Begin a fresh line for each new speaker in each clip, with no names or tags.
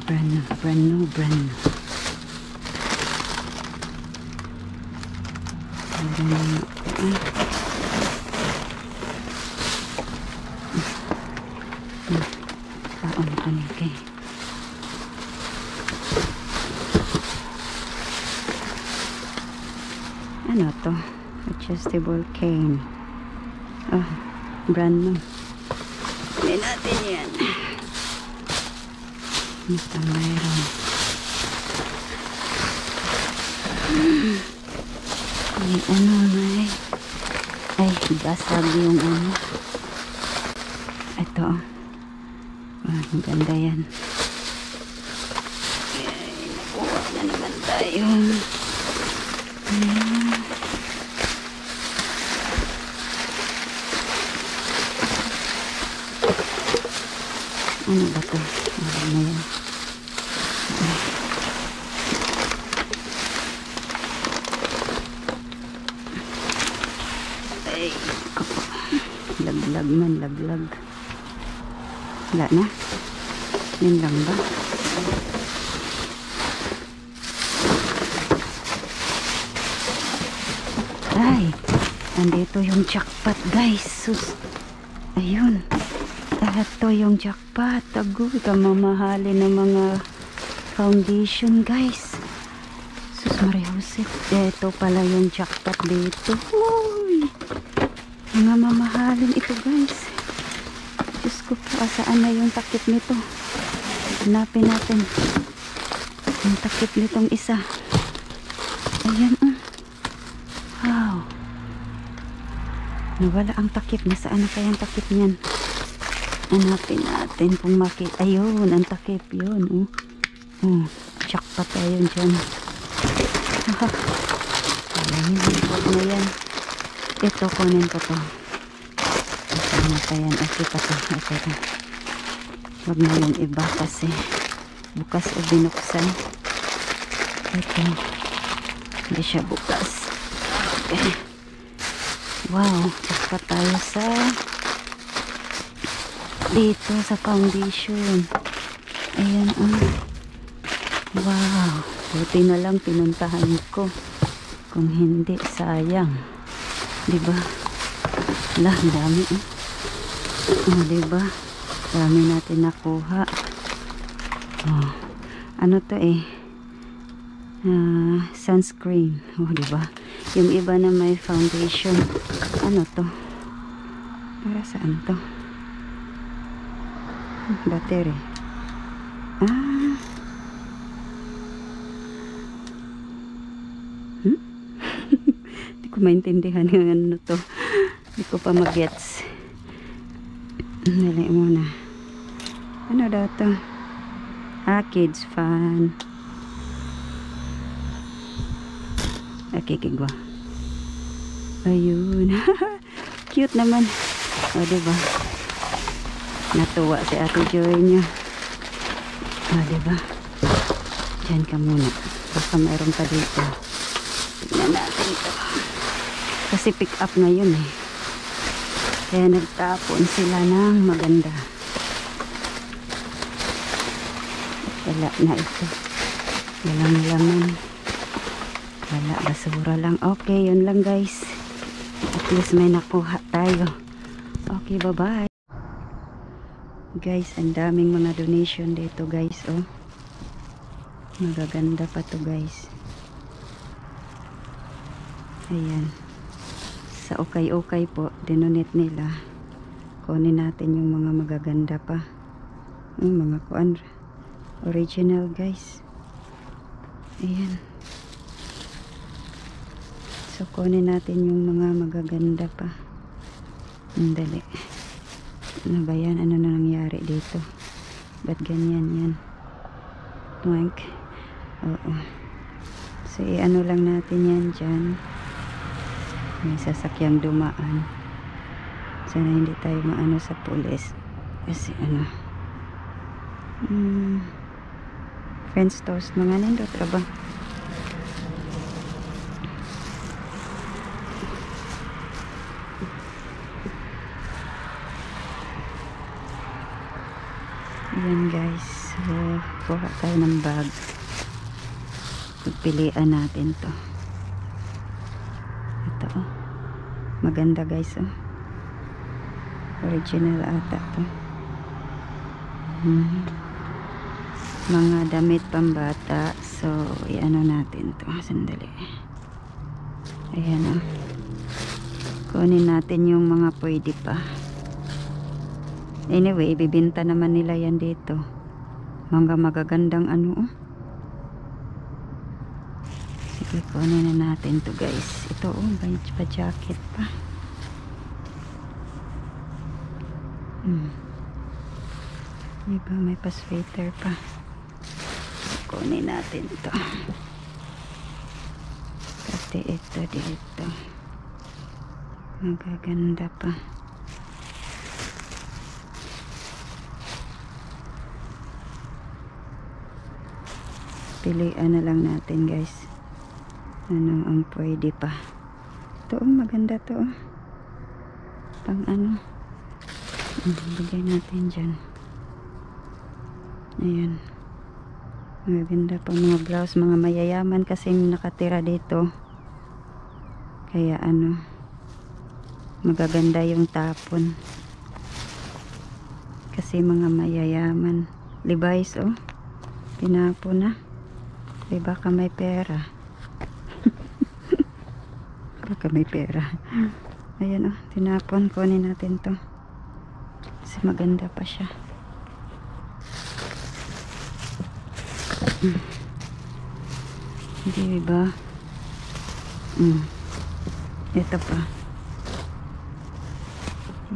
brand new, brand new, brand new. Taon ka ni kay. Ano to? Adjustable cane. Oh, brand new. Hindi natin yan. Ito mayroon. Ay, ano na eh. Ay, basag yung ano. Ito. Ah, ang ganda yan. Ay, nakuha na naman tayo. Ayan. Ano ba ito? Ano na yan? Ay, laglag man, laglag. Wala na? Yan lang ba? Ay, andito yung jackpot guys. Sus. Ayun. Ito yung jackpot. Tago, kamamahalin ng mga foundation guys. Sus Maria Jose. Ito pala yung jackpot dito. Uy, mga mamahalin ito guys. Diyos ko po, saan na yung takip nito? Hanapin natin yung takip nitong isa. Ayan. Wow, nawala ang takip. Nasaan na kaya ang takip niyan? Hanapin natin kung makita. Ayun, ang takip yun. Jackpot tayo dyan. Ayun, huwag na yan. Ito, kunin ko to. Nasaan na kaya? Okay pa to. Okay pa. Huwag na yung iba kasi bukas o binuksan. Ito, hindi siya bukas. Okay. Wow, jackpot tayo sa dito sa foundation. Ayan. Wow, buti na lang pinuntahan ko. Kung hindi, sayang. Diba? Lah, dami. Diba? Dami natin nakuha. Ano to eh? Sunscreen. Diba? Yung iba na may foundation. Ano to? Para saan to? Battery. Hindi ko maintindihan yung ano to. Hindi ko pa mag-gets. Dali muna. Ano daw to? Kids fan. Kikigwa. Ayun. Cute naman. Diba? Natuwa si Ate Joy niya. Diba? Diyan ka muna. Baka mayroon pa dito. Tignan natin ito. Kasi pick up ngayon eh. Kaya nagtapon sila ng maganda. Wala na ito. Walang laman. Wala, basura lang. Okay, yun lang guys. At least may nakuha tayo. Okay, bye-bye. Guys, ang daming mga donation dito guys. Magaganda pa to guys. Ayan. Sa okay-okay po, dinonate nila. Kunin natin yung mga magaganda pa. Mga kuan. Original guys. Ayan. So, kunin natin yung mga magaganda pa. Dali. Ano ba yan? Ano na nangyari dito? Ba't ganyan yan? Wank. Oo. So, ano lang natin yan dyan. May sasakyang dumaan. Sana hindi tayo maano sa pulis. Kasi ano. French toast. Mga nindot ka ba? Ayan guys. So, kuha tayo ng bag. Pagpilian natin to. Ito oh. Maganda guys oh. Original ata to. Mga damit pambata. So i-ano natin to. Sandali. Ayan oh. Kunin natin yung mga pwede pa. Anyway, bibinta naman nila yan dito. Mga magagandang ano oh. Sige, kunin na natin to guys. Ito oh, may pa-jacket pa. Diba, may pa-sweater pa. Kunin natin to. Kasi ito dito. Magaganda pa. Pilian na lang natin guys. Ano ang pwede pa. Ito oh, maganda to oh. Pang ano. Bigay natin dyan. Ayan. Maganda pa mga blouse. Mga mayayaman kasing nakatira dito. Kaya ano. Magaganda yung tapon. Kasi mga mayayaman. Levi's oh. Tinapon na. Baka may pera. Baka may pera. Ayan oh. Tinapon. Kunin natin to. Kasi maganda pa siya. Hindi ba? Ito pa.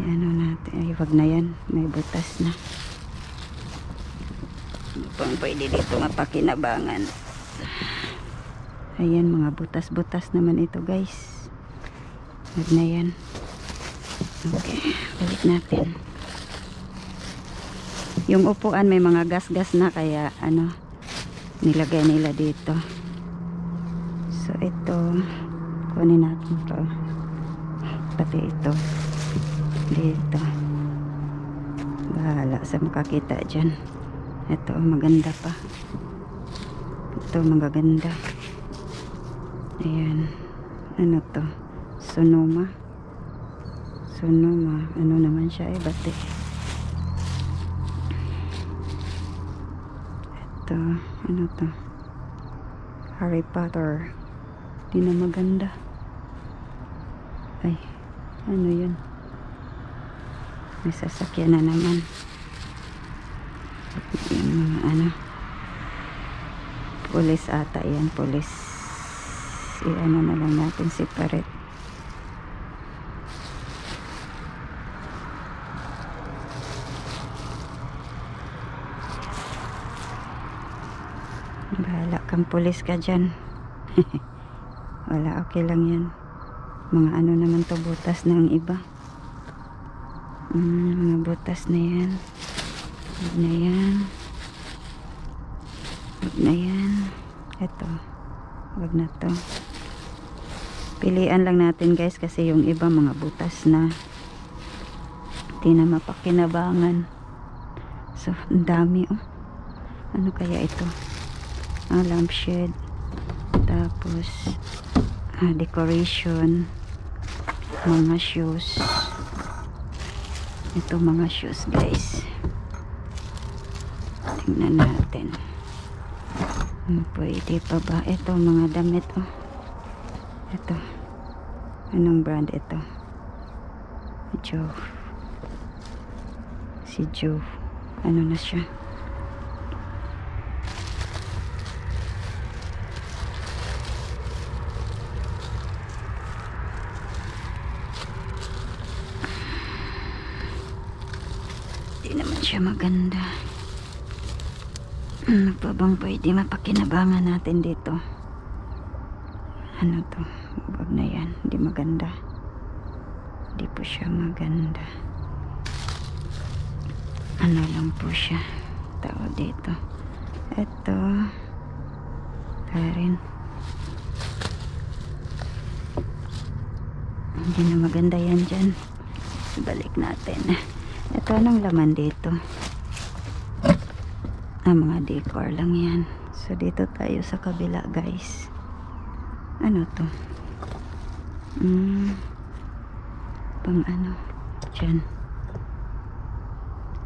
Yan o natin. Ay, wag na yan. May butas na. Ano pang pwede dito mapakinabangan? Ayan, mga butas-butas naman ito guys. Wag na yan. Okay, balik natin. Yung upuan may mga gas-gas na kaya ano nilagay nila dito. So ito kunin natin to. Pati ito dito. Bahala sa makakita dyan. Ito maganda pa. Ito magaganda. Ayan. Ano to? Sonoma. Sonoma. Ano naman siya bate. Ito. Ano to? Harry Potter. Di na maganda. Ay. Ano yun? May sasakyan na naman. Yung mga ano. Pulis ata yan. Pulis. I-ano na lang natin separate. Bahala kang pulis ka dyan. Wala, okay lang yan. Mga ano naman to, butas ng iba. Mga butas na yan. Huwag na yan. Huwag na yan. Ito. Huwag na to. Pilian lang natin guys kasi yung iba mga butas na. Hindi na mapakinabangan. So, ang dami oh. Ano kaya ito? Lampshade. Tapos decoration. Mga shoes. Ito mga shoes guys. Tingnan natin. Pwede pa ba? Ito mga damit oh. Ito. Anong brand ito? Joe. Si Joe. Ano na siya? Di naman siya maganda. Ano pa bang pwede mapakinabangan natin dito? Ano to? Wag na yan. Hindi maganda. Hindi po siya maganda. Ano lang po siya. Tao dito. Ito. Karin. Hindi na maganda yan dyan. Balik natin. Ito anong laman dito? Mga decor lang yan. So dito tayo sa kabila guys. Ano to? Pang ano? Diyan.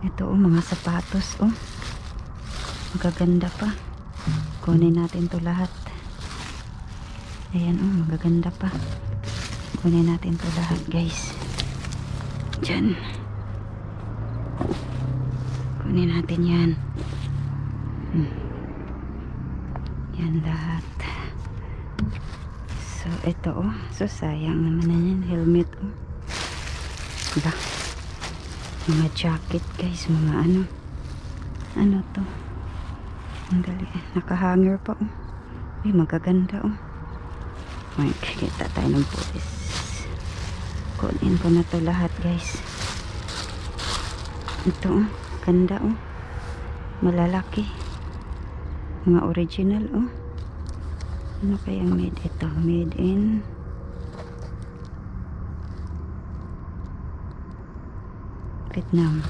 Ito mga sapatos magaganda pa. Kunin natin to lahat. Ayan magaganda pa. Kunin natin to lahat guys. Diyan. Kunin natin yan. Yan lahat. So ito so sayang naman na yan. Helmet diba? Mga jacket guys, mga ano to, ang dali, nakahanger pa ay magaganda ay kita tayo ng pulis. Kunin ko na to lahat guys. Ito ganda malalaki, mga original ano kayang made ito? Made in Vietnam.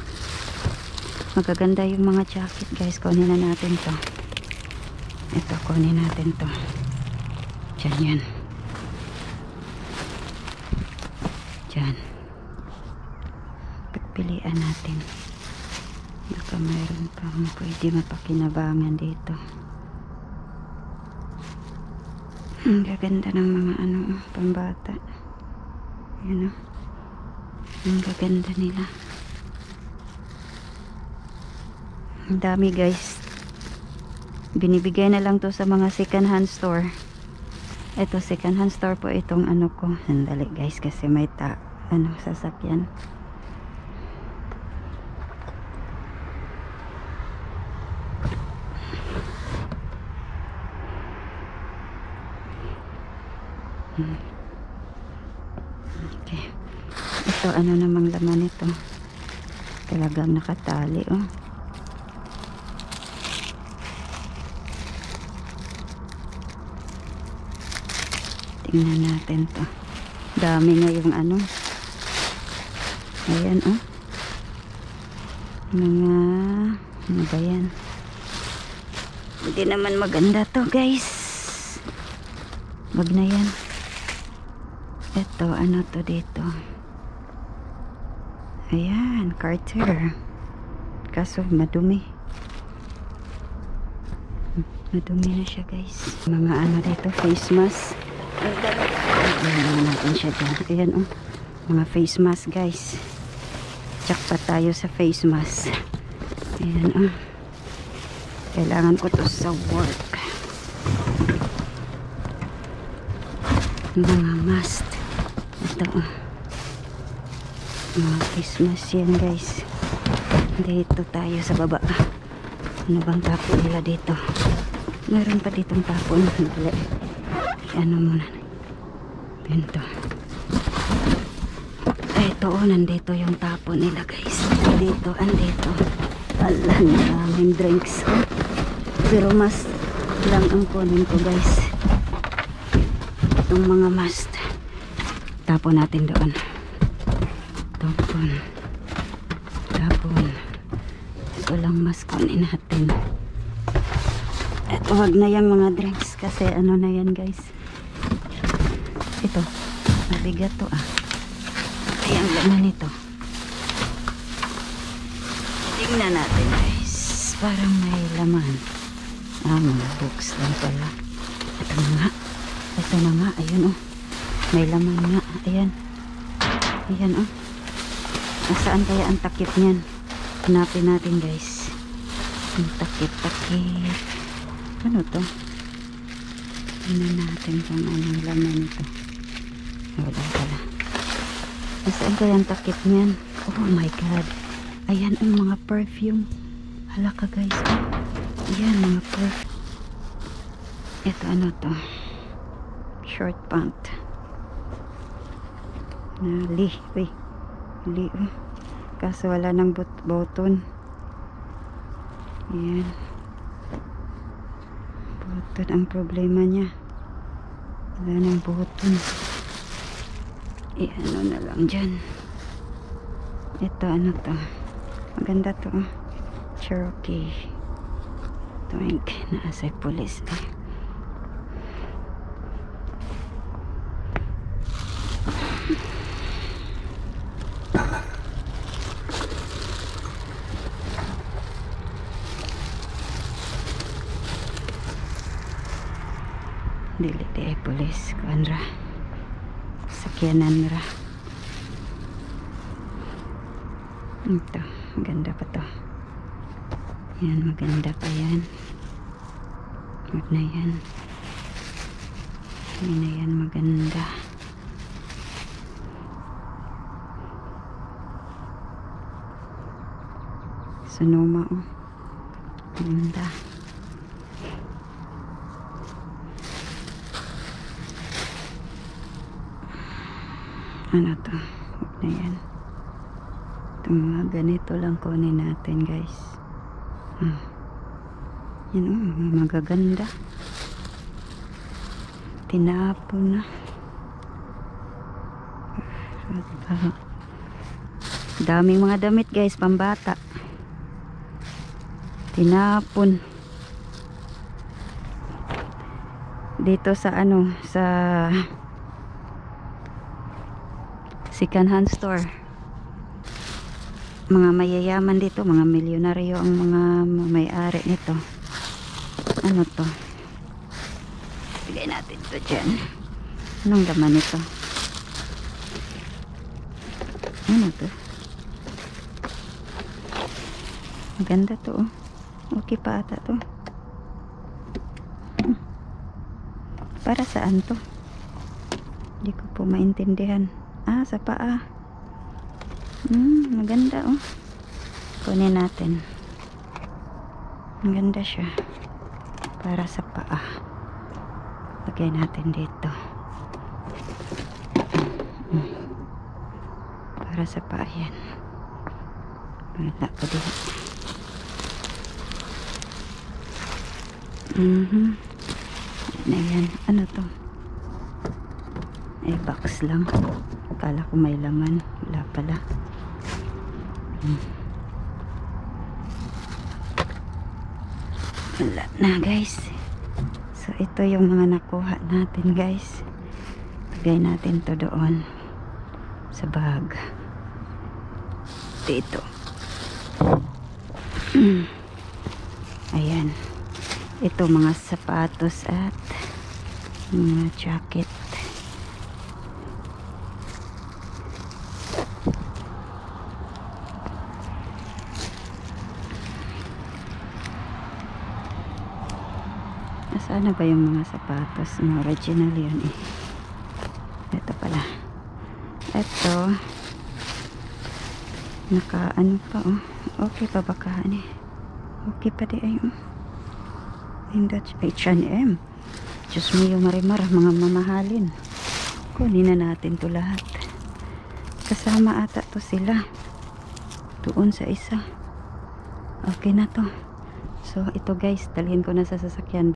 Magaganda yung mga jacket guys. Kunin na natin to. Ito kunin natin to. Diyan yan. Diyan. Pagpilian natin. Baka mayroon pang pwede mapakinabangan dito. Ang gaganda ng mga pambata. Yan ang gaganda nila. Ang dami guys. Binibigay na lang to sa mga second hand store. Ito second hand store po itong ko. Sandali guys kasi may sasakyan. Okay. Ito namang laman ito. Talagang nakatali tingnan natin to. Dami ngayong ayan mga ano ba yan? Hindi naman maganda to guys. Wag na yan. Ito to dito? Ayan, Carter. Kaso madumi. Madumi na siya guys. Mga dito, face mask. Ayan natin siya dyan. Ayan mga face mask guys. Check pa tayo sa face mask. Ayan kailangan ko to sa work. Mga mask. Ito mga face mask yan guys. Dito tayo sa baba. Ano bang tapon nila dito? Meron pa ditong tapon. Muna pinto. Ito nandito yung tapon nila guys. Andito ala, maraming drinks pero mas lang ang kunin ko guys. Itong mga must tapon natin doon. Tapon ito lang mas kunin natin. Ito wag na yung mga drinks kasi na yan guys. Ito mabigat to ayan laman ito. Tingnan natin guys, parang may laman. Mga books lang pala. Ito na nga ayun may laman nga. Ayan nasaan kaya ang takip niyan? Hanapin natin guys. Ang takip ano to? Tingnan natin kung anong laman ito. Wala pala. Nasaan kaya ang takip niyan? Oh my god. Ayan mga perfume. Halaka guys. Ayan mga perfume. Ito to? Short pant. Li. Kaso wala ng button. Ayan. Button ang problema niya. Wala ng button. Na lang dyan. Ito to? Maganda to. Cherokee. tuwing naasay pulis eh. Dili di ay pulis kuan ra, sakyanan ra. Ito, maganda pa to. Yan, maganda pa yan. Huwag na yan. Hindi na yan maganda. Sonoma, oh. Maganda. Ano to? Huwag na yan. Itong mga ganito lang kunin natin, guys. Yan, oh, magaganda. Tinapon na. Daming mga damit, guys, pambata. Tinapon. Dito sa ano, sa second hand store. Mga mayayaman dito, mga milyonaryo ang mga may-ari nito. Ano to? Bigay natin to dyan. Anong laman nito? Ano to? Maganda to, oh. Okay pa ata to. Para saan to? Hindi ko po maintindihan. Ah, sa paa. Maganda, oh. Kunin natin. Maganda siya. Para sa paa. Lagay natin dito. Para sa paa yan. Wala pa dito. Na yan. Ano to? Ay, box lang. Akala ko may laman. Wala pala. Wala na, guys. So ito yung mga nakuha natin, guys. Lagay natin to doon sa bag dito. Ayan, ito mga sapatos at mga jacket. Sana ba yung mga sapatos na original yun eh. Ito pala. Ito naka ano pa, oh. Okay pa baka eh. Okay pa di ay, oh. And that's H&M. Diyos mo yung marimar, mga mamahalin. Kunin na natin to lahat. Kasama ata to sila doon sa isa. Okay na to. So ito, guys, dalhin ko na sa sasakyan.